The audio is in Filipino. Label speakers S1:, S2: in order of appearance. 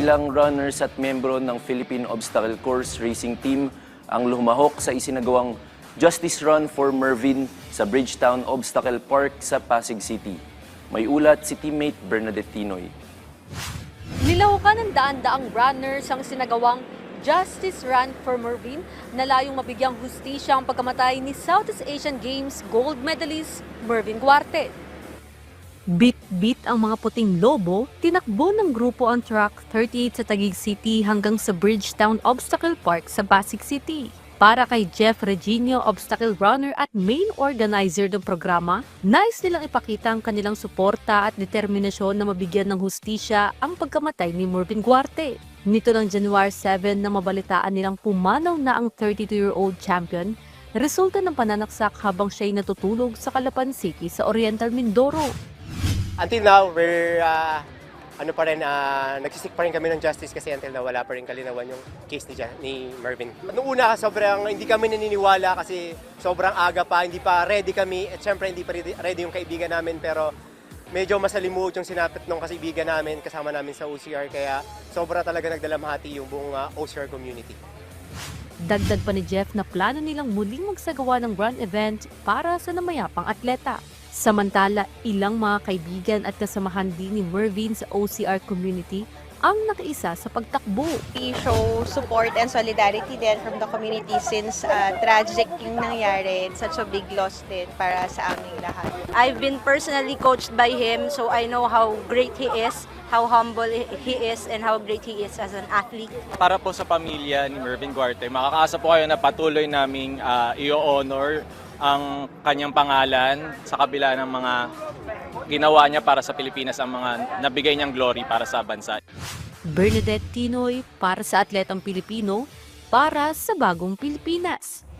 S1: Ilang runners at membro ng Philippine Obstacle Course Racing Team ang lumahok sa isinagawang Justice Run for Mervin sa Bridgetown Obstacle Park sa Pasig City. May ulat si teammate Bernadette Tinoy.
S2: Nilahukan ng daan-daang runners ang sinagawang Justice Run for Mervin na layong mabigyang hustisya ang pagkamatay ni Southeast Asian Games gold medalist Mervin Guarte. Bit-bit ang mga puting lobo, tinakbo ng grupo ang track 38 sa Taguig City hanggang sa Bridgetown Obstacle Park sa Pasig City. Para kay Jeff Reginio, obstacle runner at main organizer ng programa, nais nilang ipakita ang kanilang suporta at determinasyon na mabigyan ng hustisya ang pagkamatay ni Mervin Guarte. Nito ng January 7 na mabalitaan nilang pumanaw na ang 32-year-old champion, resulta ng pananaksak habang siya'y natutulog sa Calapan City sa Oriental Mindoro.
S3: Until now, we're nagsisik pa rin kami ng justice kasi until now wala pa rin kalinawan yung case ni Mervin. Noong una, sobrang hindi kami naniniwala kasi sobrang aga pa, hindi pa ready kami at syempre hindi pa ready yung kaibigan namin pero medyo masalimuot yung sinapit ng kaibigan namin kasama namin sa OCR kaya sobra talaga nagdalamhati yung buong OCR community.
S2: Dagdag pa ni Jeff na plano nilang muling magsagawa ng run event para sa namayapang atleta. Samantala, ilang mga kaibigan at kasamahan din ni Mervin sa OCR community ang nakaisa sa pagtakbo.
S4: We show support and solidarity din from the community since tragic yung nangyari. It's such a big loss din para sa aming lahat.
S5: I've been personally coached by him so I know how great he is, how humble he is, and how great he is as an athlete.
S6: Para po sa pamilya ni Mervin Guarte, makakaasa po kayo na patuloy naming i-honor ang kanyang pangalan sa kabila ng mga ginawa niya para sa Pilipinas, ang mga nabigay niyang glory para sa bansa.
S2: Bernadette Tinoy para sa Atletang Pilipino, para sa Bagong Pilipinas.